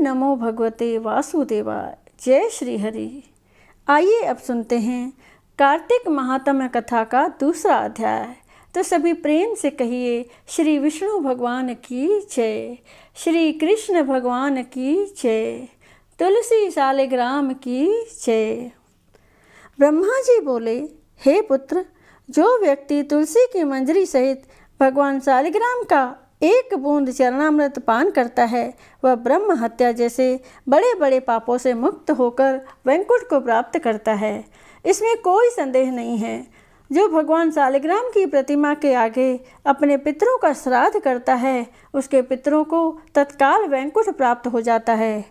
नमो भगवते वासुदेवाय। जय श्री हरि। आइए अब सुनते हैं कार्तिक महात्म्य कथा का दूसरा अध्याय। तो सभी प्रेम से कहिए श्री विष्णु भगवान की जय, श्री कृष्ण भगवान की जय, तुलसी शालिग्राम की जय। ब्रह्मा जी बोले, हे पुत्र, जो व्यक्ति तुलसी की मंजरी सहित भगवान शालिग्राम का एक बूंद चरणामृत पान करता है, वह ब्रह्म हत्या जैसे बड़े बड़े पापों से मुक्त होकर वैकुंठ को प्राप्त करता है। इसमें कोई संदेह नहीं है। जो भगवान शालिग्राम की प्रतिमा के आगे अपने पितरों का श्राद्ध करता है, उसके पितरों को तत्काल वैकुंठ प्राप्त हो जाता है।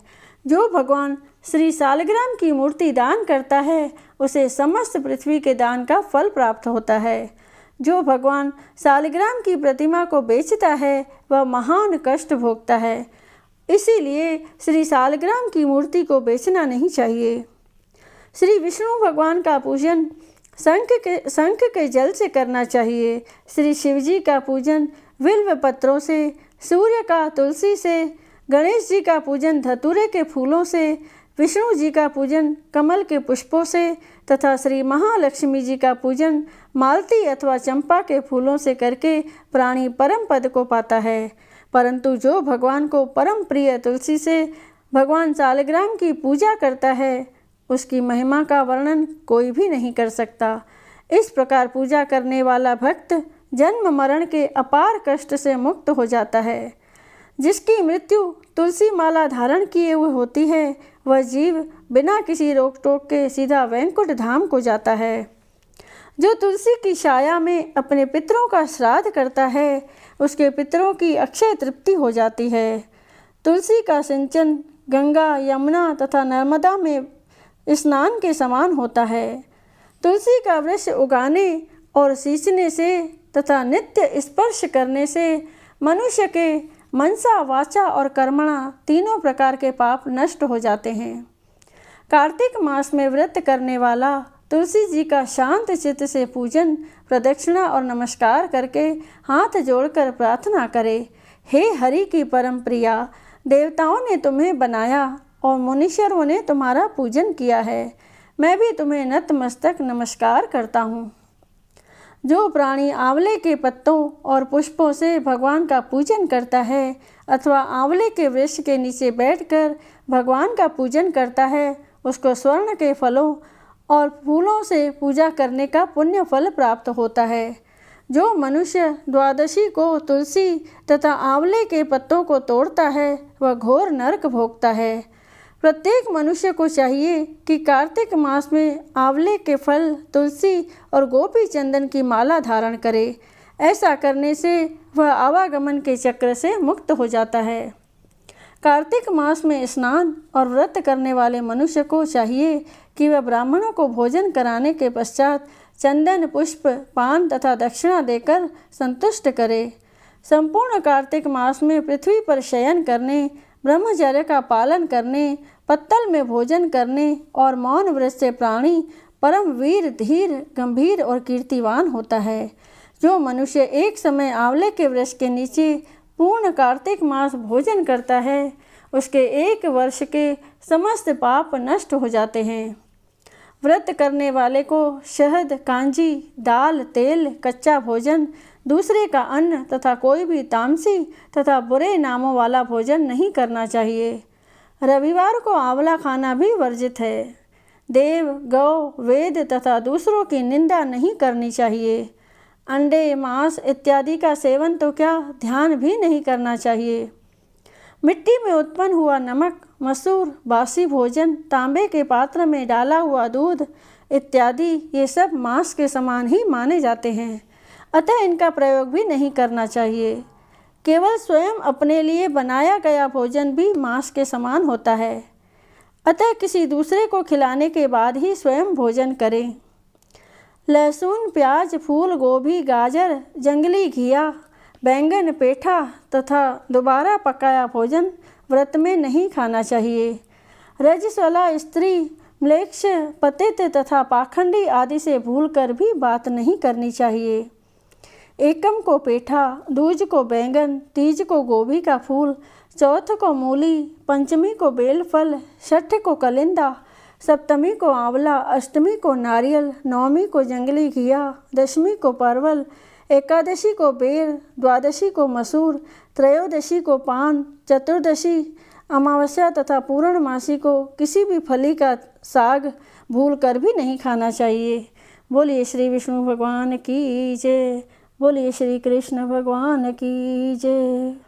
जो भगवान श्री शालिग्राम की मूर्ति दान करता है, उसे समस्त पृथ्वी के दान का फल प्राप्त होता है। जो भगवान शालिग्राम की प्रतिमा को बेचता है, वह महान कष्ट भोगता है। इसीलिए श्री शालिग्राम की मूर्ति को बेचना नहीं चाहिए। श्री विष्णु भगवान का पूजन शंख के जल से करना चाहिए। श्री शिवजी का पूजन बिल्व पत्रों से, सूर्य का तुलसी से, गणेश जी का पूजन धतूरे के फूलों से, विष्णु जी का पूजन कमल के पुष्पों से तथा श्री महालक्ष्मी जी का पूजन मालती अथवा चंपा के फूलों से करके प्राणी परम पद को पाता है। परंतु जो भगवान को परम प्रिय तुलसी से भगवान शालिग्राम की पूजा करता है, उसकी महिमा का वर्णन कोई भी नहीं कर सकता। इस प्रकार पूजा करने वाला भक्त जन्म मरण के अपार कष्ट से मुक्त हो जाता है। जिसकी मृत्यु तुलसी माला धारण किए हुए होती है, वह जीव बिना किसी रोक टोक के सीधा वैकुंठ धाम को जाता है। जो तुलसी की छाया में अपने पितरों का श्राद्ध करता है, उसके पितरों की अक्षय तृप्ति हो जाती है। तुलसी का सिंचन गंगा, यमुना तथा नर्मदा में स्नान के समान होता है। तुलसी का वृक्ष उगाने और सींचने से तथा नित्य स्पर्श करने से मनुष्य के मनसा, वाचा और कर्मणा तीनों प्रकार के पाप नष्ट हो जाते हैं। कार्तिक मास में व्रत करने वाला तुलसी जी का शांत चित्त से पूजन, प्रदक्षिणा और नमस्कार करके हाथ जोड़कर प्रार्थना करे, हे हरि की परम प्रिया, देवताओं ने तुम्हें बनाया और मुनीश्वरों ने तुम्हारा पूजन किया है। मैं भी तुम्हें नतमस्तक नमस्कार करता हूँ। जो प्राणी आंवले के पत्तों और पुष्पों से भगवान का पूजन करता है अथवा आंवले के वृक्ष के नीचे बैठकर भगवान का पूजन करता है, उसको स्वर्ण के फलों और फूलों से पूजा करने का पुण्य फल प्राप्त होता है। जो मनुष्य द्वादशी को तुलसी तथा आंवले के पत्तों को तोड़ता है, वह घोर नरक भोगता है। प्रत्येक मनुष्य को चाहिए कि कार्तिक मास में आंवले के फल, तुलसी और गोपी चंदन की माला धारण करे। ऐसा करने से वह आवागमन के चक्र से मुक्त हो जाता है। कार्तिक मास में स्नान और व्रत करने वाले मनुष्य को चाहिए कि वह ब्राह्मणों को भोजन कराने के पश्चात चंदन, पुष्प, पान तथा दक्षिणा देकर संतुष्ट करे। संपूर्ण कार्तिक मास में पृथ्वी पर शयन करने, ब्रह्मचर्य का पालन करने, पत्तल में भोजन करने और मौन व्रत से प्राणी परम वीर, धीर, गंभीर और कीर्तिवान होता है। जो मनुष्य एक समय आंवले के वृक्ष के नीचे पूर्ण कार्तिक मास भोजन करता है, उसके एक वर्ष के समस्त पाप नष्ट हो जाते हैं। व्रत करने वाले को शहद, कांजी, दाल, तेल, कच्चा भोजन, दूसरे का अन्न तथा कोई भी तामसी तथा बुरे नामों वाला भोजन नहीं करना चाहिए। रविवार को आंवला खाना भी वर्जित है। देव, गौ, वेद तथा दूसरों की निंदा नहीं करनी चाहिए। अंडे, मांस इत्यादि का सेवन तो क्या, ध्यान भी नहीं करना चाहिए। मिट्टी में उत्पन्न हुआ नमक, मसूर, बासी भोजन, तांबे के पात्र में डाला हुआ दूध इत्यादि ये सब मांस के समान ही माने जाते हैं, अतः इनका प्रयोग भी नहीं करना चाहिए। केवल स्वयं अपने लिए बनाया गया भोजन भी मांस के समान होता है, अतः किसी दूसरे को खिलाने के बाद ही स्वयं भोजन करें। लहसुन, प्याज, फूल गोभी, गाजर, जंगली घिया, बैंगन, पेठा तथा दोबारा पकाया भोजन व्रत में नहीं खाना चाहिए। रजस्वला स्त्री, म्लेच्छ, पतित तथा पाखंडी आदि से भूलकर भी बात नहीं करनी चाहिए। एकम को पेठा, दूज को बैंगन, तीज को गोभी का फूल, चौथ को मूली, पंचमी को बेलफल, छठ को कलिंदा, सप्तमी को आंवला, अष्टमी को नारियल, नवमी को जंगली घिया, दशमी को परवल, एकादशी को बेर, द्वादशी को मसूर, त्रयोदशी को पान, चतुर्दशी अमावस्या तथा पूर्णमासी को किसी भी फली का साग भूल कर भी नहीं खाना चाहिए। बोलिए श्री विष्णु भगवान की जय। बोलिए श्री कृष्ण भगवान की जय।